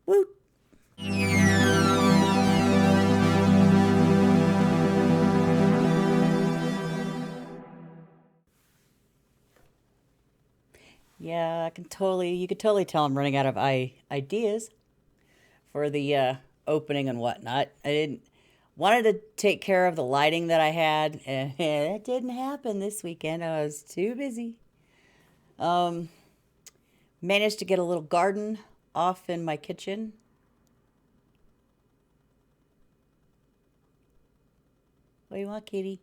Woot! Yeah, you could totally tell I'm running out of ideas for the opening and whatnot. I didn't wanted to take care of the lighting that I had, and it didn't happen this weekend. I was too busy. Um, Managed to get a little garden off in my kitchen. What do you want, kitty?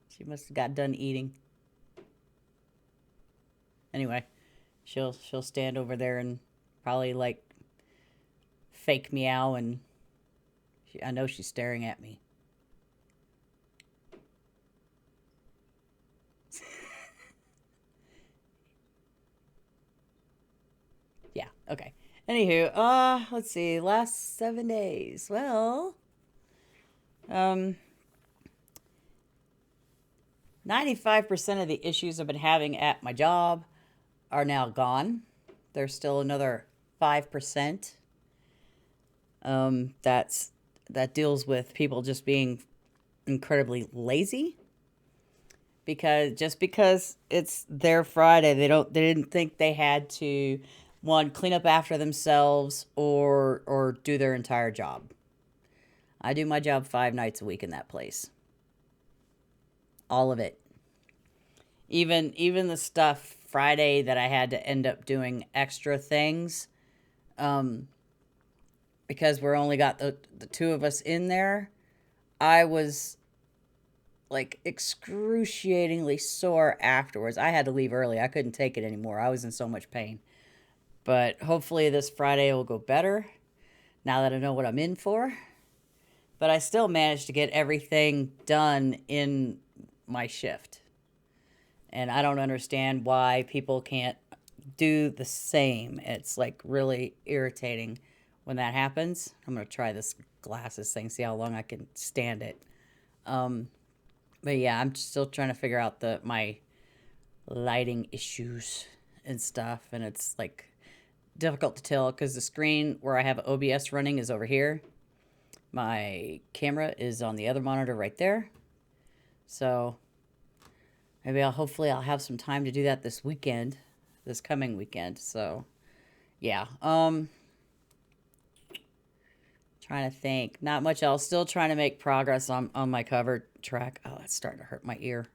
She must have got done eating. Anyway, she'll stand over there and probably like fake meow, and I know she's staring at me. Yeah, okay. Anywho, let's see. Last 7 days. Well, um, 95% of the issues I've been having at my job are now gone. There's still another 5% that deals with people just being incredibly lazy, because it's their Friday, they didn't think they had to, one, clean up after themselves or do their entire job. I do my job 5 nights a week in that place. All of it. Even the stuff Friday that I had to end up doing extra things, um, because we're only got the two of us in there. I was like excruciatingly sore afterwards. I had to leave early. I couldn't take it anymore. I was in so much pain. But hopefully this Friday will go better now that I know what I'm in for. But I still managed to get everything done in my shift. And I don't understand why people can't do the same. It's like really irritating when that happens. I'm going to try this glasses thing, see how long I can stand it. But yeah, I'm still trying to figure out my lighting issues and stuff. And it's like difficult to tell because the screen where I have OBS running is over here. My camera is on the other monitor right there. So maybe hopefully I'll have some time to do that this coming weekend. So yeah, trying to think. Not much else. Still trying to make progress on my cover track. Oh, that's starting to hurt my ear.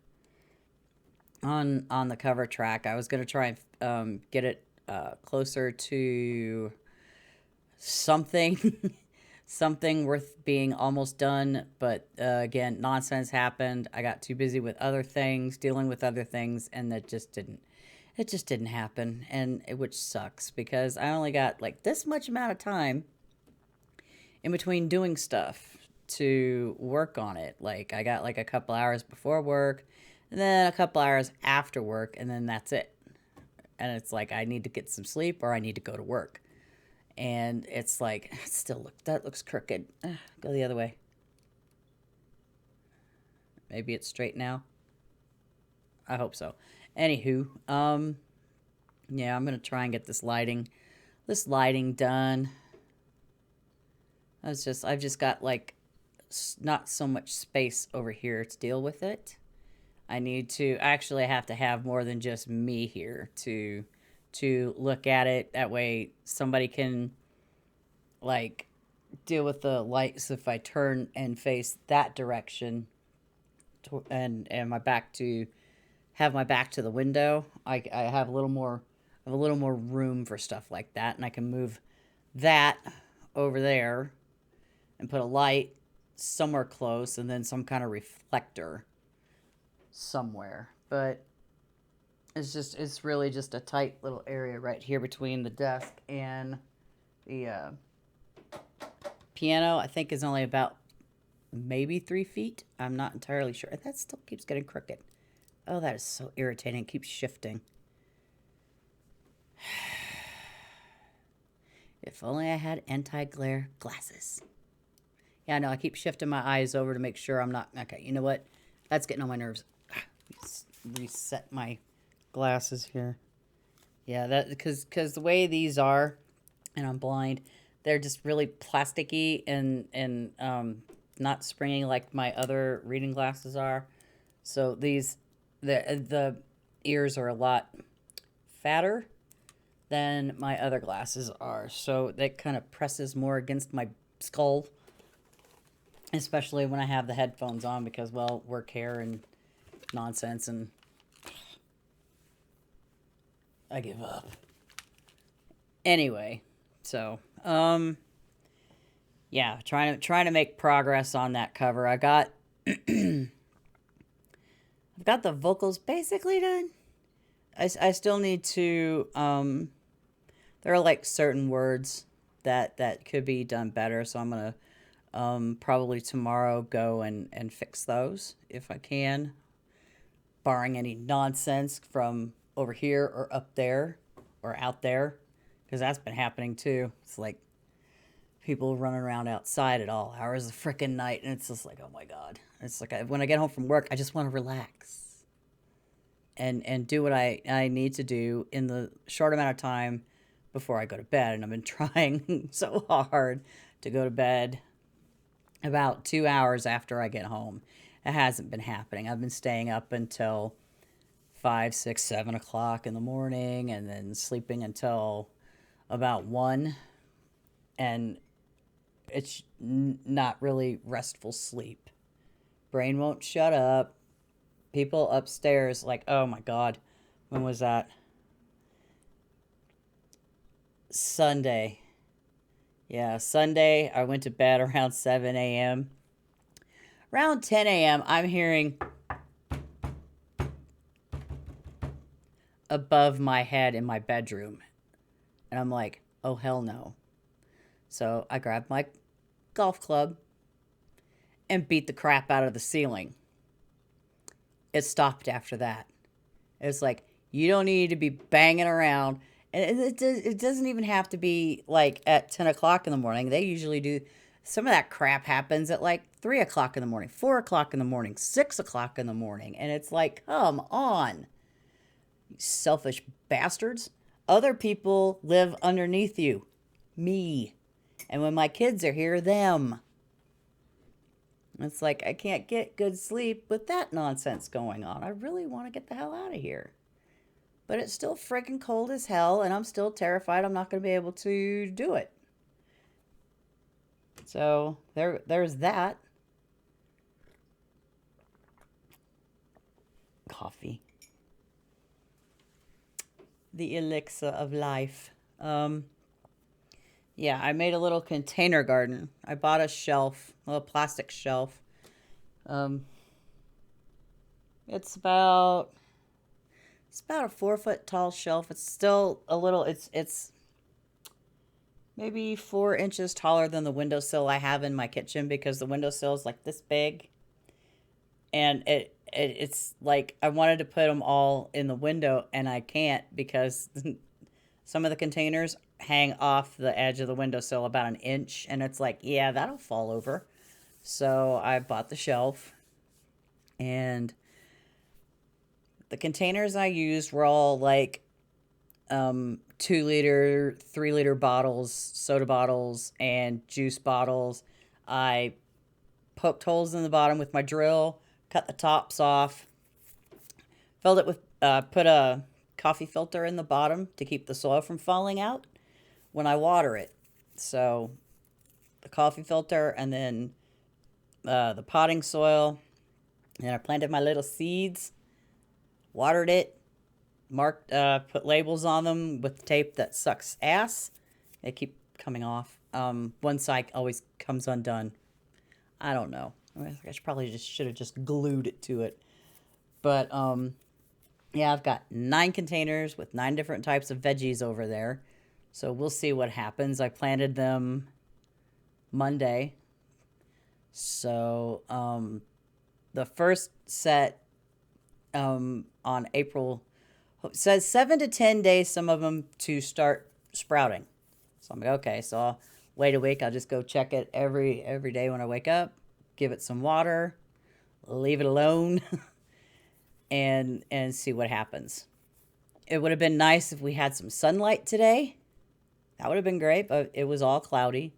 On the cover track, I was gonna try and get it closer to something something worth being almost done, but again, nonsense happened. I got too busy with other things, dealing with other things, and it just didn't happen, and which sucks because I only got like this much amount of time in between doing stuff to work on it. Like I got like a couple hours before work, and then a couple hours after work, and then that's it. And it's like I need to get some sleep or I need to go to work. And it's like, that looks crooked. Go the other way. Maybe it's straight now. I hope so. Anywho, yeah, I'm gonna try and get this lighting done. I've just got like not so much space over here to deal with it. I have to have more than just me here to look at it. That way somebody can like deal with the lights if I turn and face that direction and my back to the window. I have a little more room for stuff like that, and I can move that over there and put a light somewhere close and then some kind of reflector somewhere. But it's really just a tight little area right here between the desk and the piano. I think is only about maybe 3 feet. I'm not entirely sure. That still keeps getting crooked. Oh, that is so irritating. It keeps shifting. If only I had anti-glare glasses. Yeah, no, I keep shifting my eyes over to make sure I'm not... Okay, you know what? That's getting on my nerves. Reset my glasses here. Yeah, that because the way these are, and I'm blind, they're just really plasticky and not springy like my other reading glasses are. So the ears are a lot fatter than my other glasses are. So that kind of presses more against my skull, especially when I have the headphones on because, well, work hair and nonsense, and I give up. Anyway, so yeah, trying to make progress on that cover. I've got the vocals basically done. I still need to there are like certain words that could be done better, so I'm gonna probably tomorrow go and fix those if I can, barring any nonsense from over here or up there or out there, because that's been happening too. It's like people running around outside at all hours of frickin' night, and it's just like, oh my god. It's like when I get home from work, I just want to relax and do what I need to do in the short amount of time before I go to bed. And I've been trying so hard to go to bed about 2 hours after I get home. It hasn't been happening. I've been staying up until 5, 6, 7 o'clock in the morning, and then sleeping until about 1. And it's not really restful sleep. Brain won't shut up. People upstairs, like, oh my god, when was that? Sunday. Yeah, Sunday, I went to bed around 7 a.m. Around 10 a.m., I'm hearing above my head in my bedroom. And I'm like, oh, hell no. So I grabbed my golf club and beat the crap out of the ceiling. It stopped after that. It's like, you don't need to be banging around. And it doesn't even have to be like at 10 o'clock in the morning. They usually do. Some of that crap happens at like 3 o'clock in the morning, 4 o'clock in the morning, 6 o'clock in the morning. And it's like, come on, you selfish bastards. Other people live underneath you. Me. And when my kids are here, them. It's like, I can't get good sleep with that nonsense going on. I really want to get the hell out of here. But it's still freaking cold as hell, and I'm still terrified I'm not going to be able to do it. So there's that. Coffee. The elixir of life. Yeah, I made a little container garden. I bought a shelf, a little plastic shelf. Um, it's about a 4 foot tall shelf. It's still a little. It's maybe 4 inches taller than the windowsill I have in my kitchen, because the windowsill is like this big, and it's like I wanted to put them all in the window, and I can't because some of the containers hang off the edge of the windowsill about an inch, and it's like, yeah, that'll fall over. So I bought the shelf, and the containers I used were all like 2 liter, 3 liter bottles, soda bottles, and juice bottles. I poked holes in the bottom with my drill, cut the tops off, filled it with, put a coffee filter in the bottom to keep the soil from falling out when I water it. So the coffee filter, and then the potting soil. And I planted my little seeds, watered it, marked, put labels on them with tape that sucks ass. They keep coming off. One side always comes undone. I don't know. I probably should have just glued it to it. But yeah, I've got 9 containers with 9 different types of veggies over there. So we'll see what happens. I planted them Monday. So the first set on April says 7 to 10 days, some of them, to start sprouting. So I'm like, okay, so I'll wait a week. I'll just go check it every day when I wake up, give it some water, leave it alone, and see what happens. It would have been nice if we had some sunlight today. That would have been great, but it was all cloudy.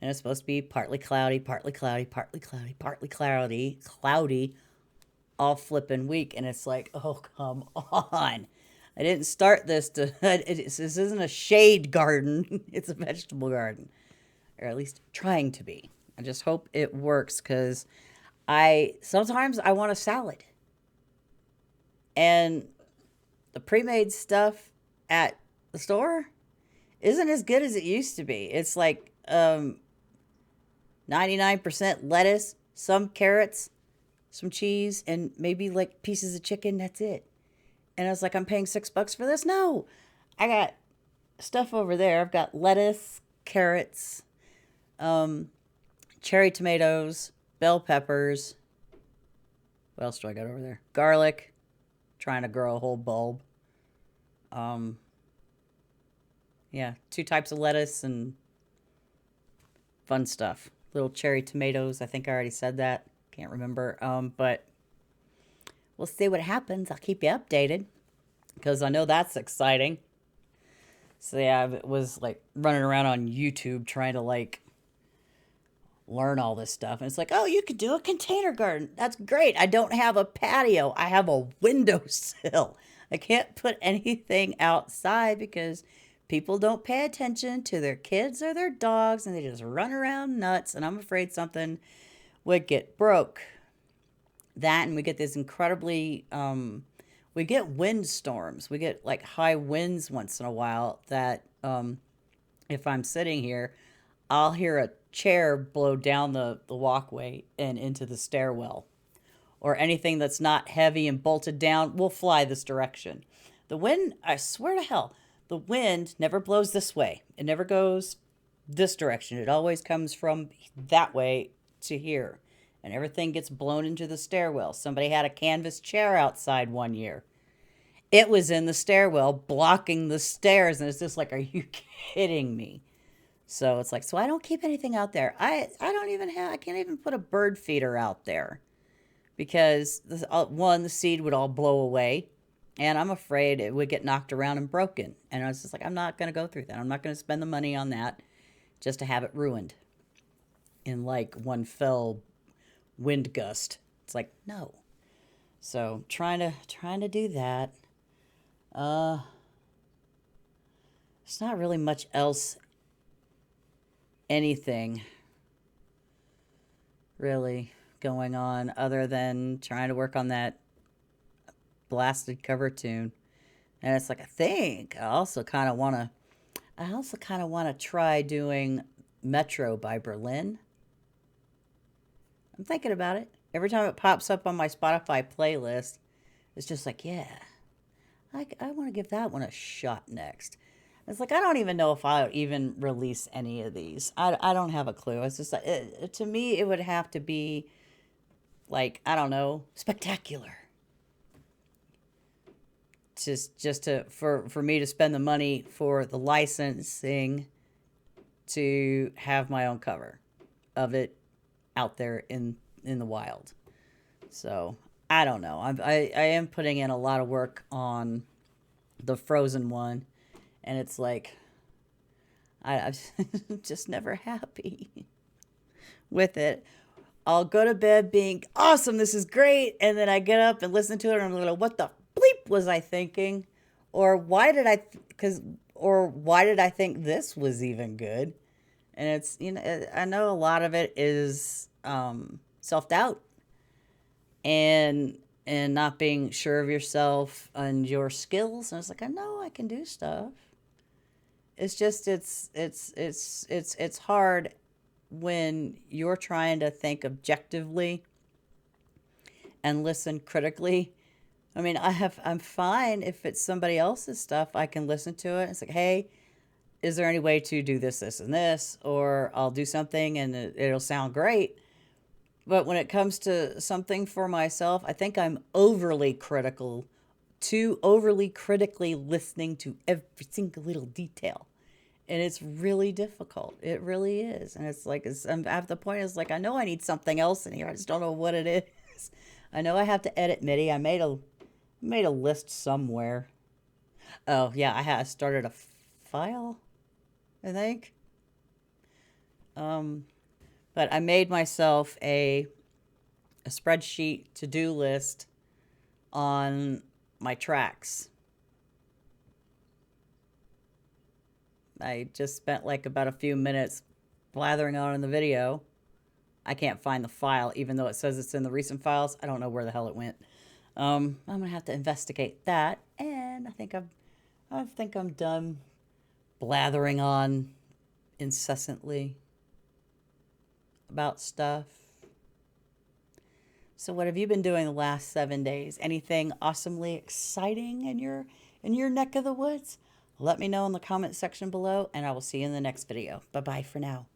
And it's supposed to be partly cloudy, partly cloudy, partly cloudy, partly cloudy, cloudy, all flipping week. And it's like, oh, come on. I didn't start this to, this isn't a shade garden. It's a vegetable garden, or at least trying to be. I just hope it works because sometimes I want a salad. And the pre-made stuff at the store isn't as good as it used to be. It's like 99% lettuce, some carrots, some cheese, and maybe like pieces of chicken. That's it. And I was like, I'm paying $6 for this? No. I got stuff over there. I've got lettuce, carrots, cherry tomatoes, bell peppers. What else do I got over there? Garlic. Trying to grow a whole bulb. Yeah, 2 types of lettuce and fun stuff. Little cherry tomatoes. I think I already said that. Can't remember. But we'll see what happens. I'll keep you updated because I know that's exciting. So yeah, I was like running around on YouTube trying to like learn all this stuff. And it's like, oh, you could do a container garden. That's great. I don't have a patio. I have a windowsill. I can't put anything outside because people don't pay attention to their kids or their dogs and they just run around nuts. And I'm afraid something would get broke. That, and we get this incredibly, we get windstorms. We get like high winds once in a while that if I'm sitting here, I'll hear a chair blow down the walkway and into the stairwell. Or anything that's not heavy and bolted down will fly this direction. The wind, I swear to hell, the wind never blows this way. It never goes this direction. It always comes from that way to here. And everything gets blown into the stairwell. Somebody had a canvas chair outside one year. It was in the stairwell blocking the stairs. And it's just like, are you kidding me? So it's like, so I don't keep anything out there. I can't even put a bird feeder out there. Because, the seed would all blow away. And I'm afraid it would get knocked around and broken. And I was just like, I'm not going to go through that. I'm not going to spend the money on that just to have it ruined in like one fell wind gust. It's like, no. So trying to do that. There's not really much else, anything really going on other than trying to work on that blasted cover tune. And it's like, I also kind of want to try doing Metro by Berlin. I'm thinking about it. Every time it pops up on my Spotify playlist, it's just like, yeah, I want to give that one a shot next. It's like, I don't even know if I'll even release any of these. I don't have a clue. It's just like, to me, it would have to be like, I don't know, spectacular. For me to spend the money for the licensing to have my own cover of it out there in the wild. So I don't know. I am putting in a lot of work on the Frozen one, and it's like I'm just never happy with it. I'll go to bed being awesome, this is great, and then I get up and listen to it, and I'm like, what the bleep was I thinking? Or why did I think this was even good? And it's, I know a lot of it is self-doubt and not being sure of yourself and your skills. And it's like, I know I can do stuff. It's just it's hard when you're trying to think objectively and listen critically. I mean, I'm fine if it's somebody else's stuff. I can listen to it. It's like, hey, is there any way to do this, this, and this? Or I'll do something and it'll sound great. But when it comes to something for myself, I think I'm overly critically listening to every single little detail. And it's really difficult. It really is. And it's like, I'm at the point, it's like, I know I need something else in here. I just don't know what it is. I know I have to edit MIDI. I made a list somewhere. Oh, yeah, I had started a file, I think. Um, but I made myself a spreadsheet to-do list on my tracks. I just spent like about a few minutes blathering on in the video. I can't find the file, even though it says it's in the recent files. I don't know where the hell it went. I'm gonna have to investigate that, and I think I'm done blathering on incessantly about stuff. So what have you been doing the last 7 days? Anything awesomely exciting in your neck of the woods? Let me know in the comment section below, and I will see you in the next video. Bye bye for now.